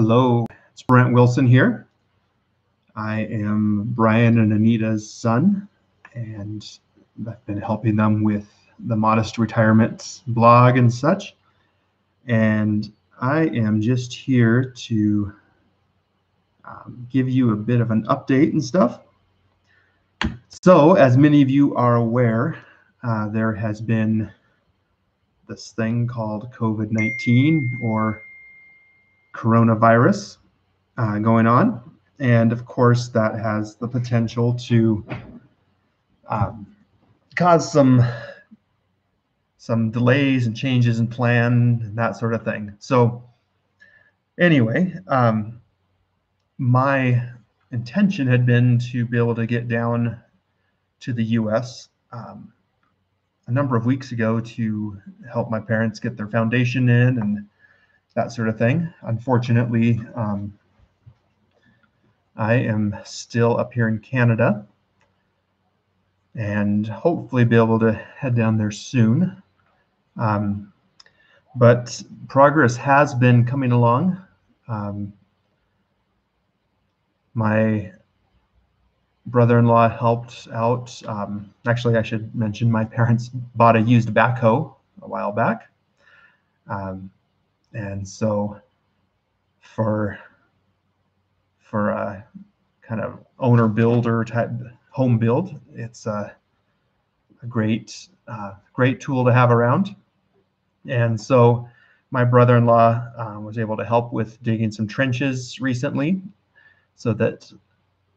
Hello, it's Brent Wilson here. I am Brian and Anita's son, and I've been helping them with the Modest Retirement blog and such. And I am just here to give you a bit of an update and stuff. So, as many of you are aware, there has been this thing called COVID-19 or coronavirus going on. And of course, that has the potential to cause some delays and changes in plan and that sort of thing. So anyway, my intention had been to be able to get down to the US a number of weeks ago to help my parents get their foundation in and that sort of thing. Unfortunately, I am still up here in Canada and hopefully be able to head down there soon. But progress has been coming along. My brother-in-law helped out. Actually, I should mention my parents bought a used backhoe a while back. And so for a kind of owner builder type home build, it's a great tool to have around. And so my brother-in-law was able to help with digging some trenches recently so that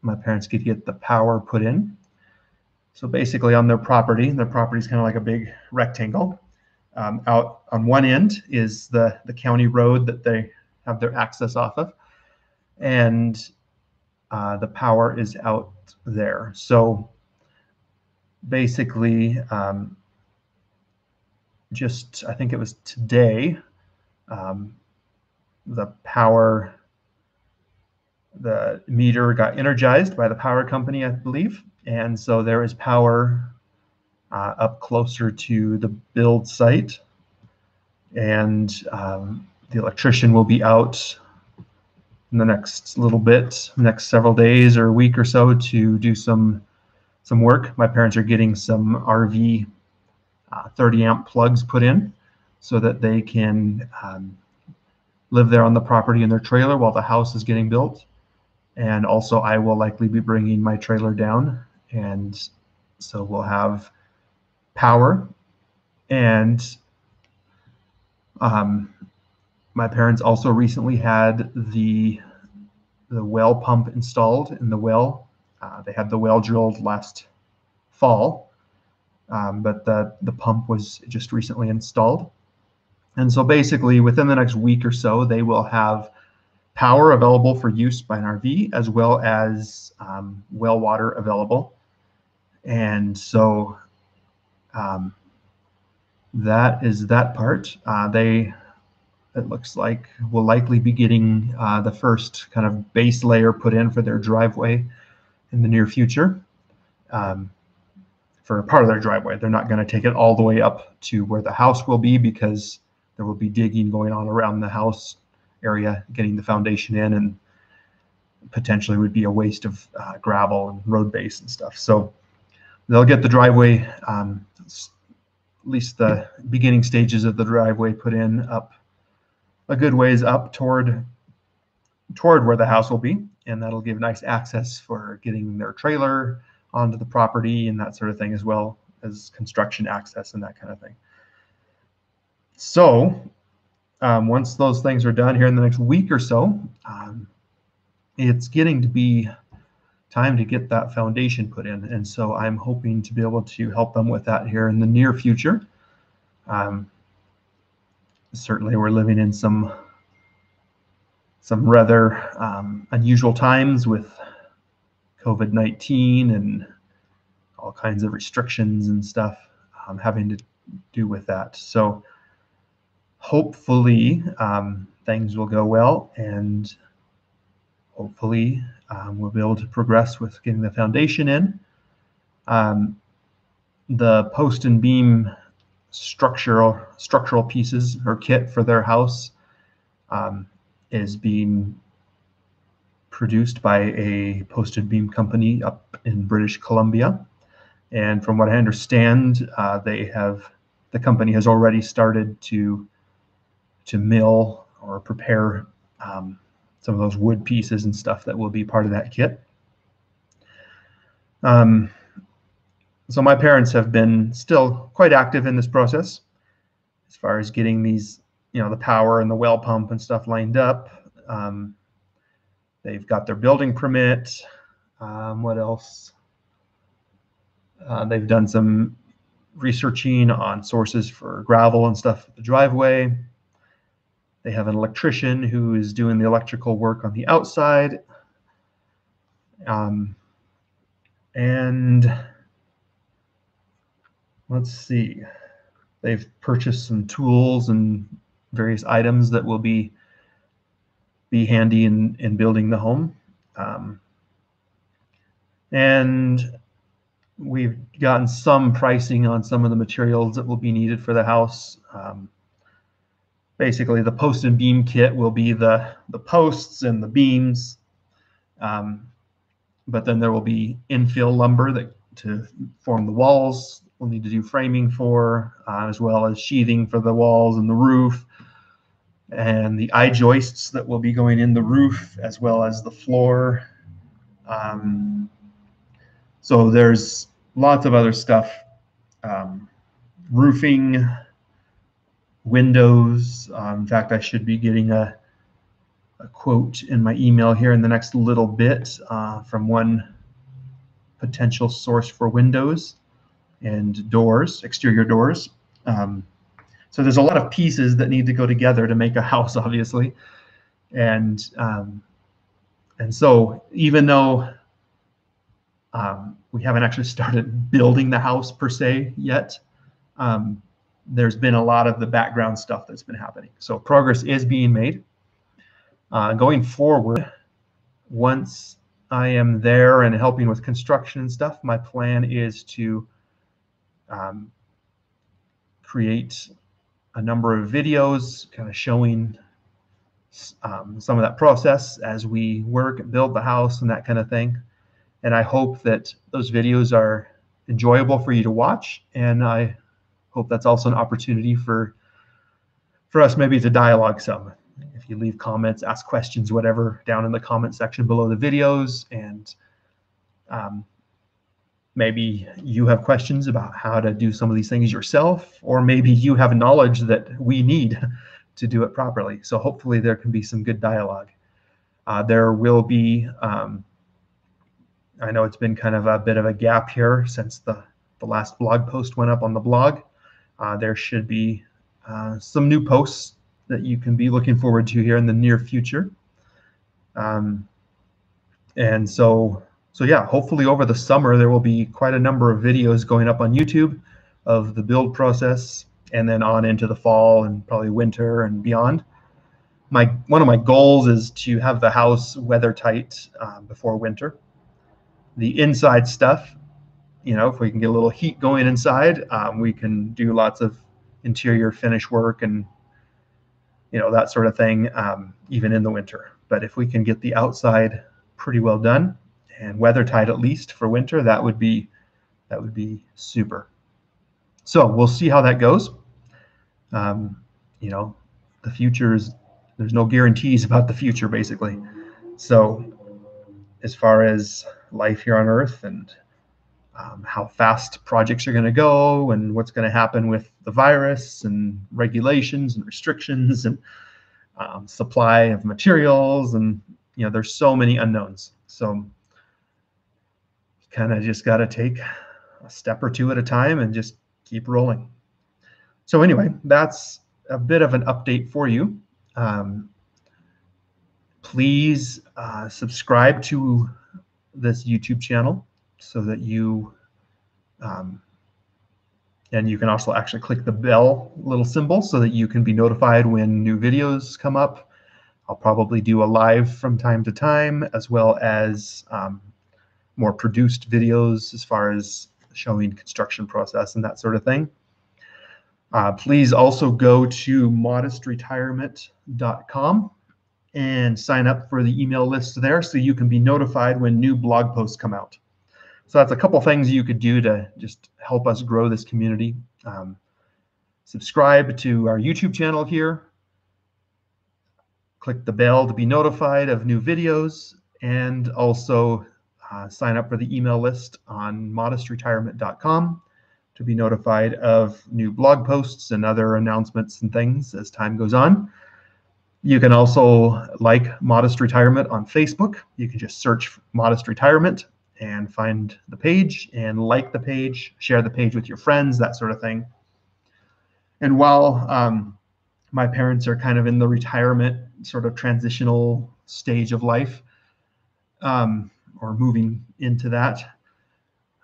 my parents could get the power put in. So basically on their property is kind of like a big rectangle. Out on one end is the county road that they have their access off of, and the power is out there. So basically, just I think it was today, the meter got energized by the power company, I believe, and so there is power up closer to the build site, and the electrician will be out in the next little bit, next several days or a week or so to do some work. My parents are getting some RV 30 amp plugs put in so that they can live there on the property in their trailer while the house is getting built. And also I will likely be bringing my trailer down, and so we'll have power. And my parents also recently had the well pump installed in the well. They had the well drilled last fall, but the pump was just recently installed. And so basically within the next week or so, they will have power available for use by an RV, as well as well water available. And so that is that part. It looks like will likely be getting the first kind of base layer put in for their driveway in the near future. For a part of their driveway, they're not going to take it all the way up to where the house will be, because there will be digging going on around the house area, getting the foundation in, and potentially would be a waste of gravel and road base and stuff. So they'll get the driveway, at least the beginning stages of the driveway, put in up a good ways up toward where the house will be, and that'll give nice access for getting their trailer onto the property and that sort of thing, as well as construction access and that kind of thing. So once those things are done here in the next week or so, it's getting to be time to get that foundation put in, and so I'm hoping to be able to help them with that here in the near future. Certainly we're living in some rather unusual times with COVID-19 and all kinds of restrictions and stuff having to do with that. So hopefully things will go well, and hopefully we'll be able to progress with getting the foundation in. The post and beam structural pieces or kit for their house is being produced by a posted beam company up in British Columbia. And from what I understand, the company has already started to mill or prepare some of those wood pieces and stuff that will be part of that kit. So my parents have been still quite active in this process as far as getting these, the power and the well pump and stuff lined up. They've got their building permit. What else? They've done some researching on sources for gravel and stuff for the driveway. They have an electrician who is doing the electrical work on the outside. And let's see, they've purchased some tools and various items that will be handy in building the home. And we've gotten some pricing on some of the materials that will be needed for the house. Basically, the post and beam kit will be the posts and the beams, but then there will be infill lumber to form the walls. We'll need to do framing for, as well as sheathing for the walls and the roof, and the I-joists that will be going in the roof as well as the floor. So there's lots of other stuff, roofing, windows. In fact, I should be getting a quote in my email here in the next little bit from one potential source for windows and doors, exterior doors. So there's a lot of pieces that need to go together to make a house, obviously. And so even though we haven't actually started building the house per se yet, there's been a lot of the background stuff that's been happening. So progress is being made. Going forward, once I am there and helping with construction and stuff, my plan is to create a number of videos kind of showing some of that process as we work and build the house and that kind of thing. And I hope that those videos are enjoyable for you to watch, and I hope that's also an opportunity for us maybe to dialogue some. If you leave comments, ask questions, whatever, down in the comment section below the videos, and maybe you have questions about how to do some of these things yourself, or maybe you have knowledge that we need to do it properly. So hopefully there can be some good dialogue. There will be, I know it's been kind of a bit of a gap here since the last blog post went up on the blog. There should be some new posts that you can be looking forward to here in the near future. And so yeah, hopefully over the summer there will be quite a number of videos going up on YouTube of the build process, and then on into the fall and probably winter and beyond. One of my goals is to have the house weather tight before winter. The inside stuff, if we can get a little heat going inside, we can do lots of interior finish work and that sort of thing, even in the winter. But if we can get the outside pretty well done and weather tight at least for winter, that would be super. So we'll see how that goes. The future is, there's no guarantees about the future, basically. So as far as life here on Earth and how fast projects are going to go and what's going to happen with the virus and regulations and restrictions and supply of materials, and there's so many unknowns. So kind of just got to take a step or two at a time and just keep rolling. So anyway, that's a bit of an update for you. Please subscribe to this YouTube channel so that you and you can also actually click the bell little symbol so that you can be notified when new videos come up. I'll probably do a live from time to time, as well as more produced videos as far as showing construction process and that sort of thing. Please also go to modestretirement.com and sign up for the email list there so you can be notified when new blog posts come out. So that's a couple things you could do to just help us grow this community. Subscribe to our YouTube channel here. Click the bell to be notified of new videos, and also sign up for the email list on modestretirement.com to be notified of new blog posts and other announcements and things as time goes on. You can also like Modest Retirement on Facebook. You can just search Modest Retirement and find the page and like the page, share the page with your friends, that sort of thing. And while my parents are kind of in the retirement sort of transitional stage of life, or moving into that,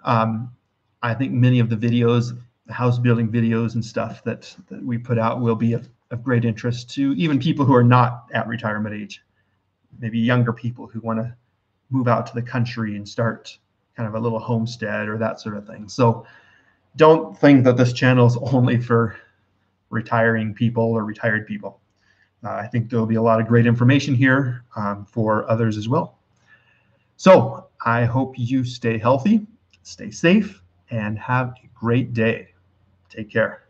I think many of the videos, the house building videos and stuff that we put out will be of great interest to even people who are not at retirement age, maybe younger people who want to move out to the country and start kind of a little homestead or that sort of thing. So don't think that this channel is only for retiring people or retired people. I think there'll be a lot of great information here for others as well. So I hope you stay healthy, stay safe, and have a great day. Take care.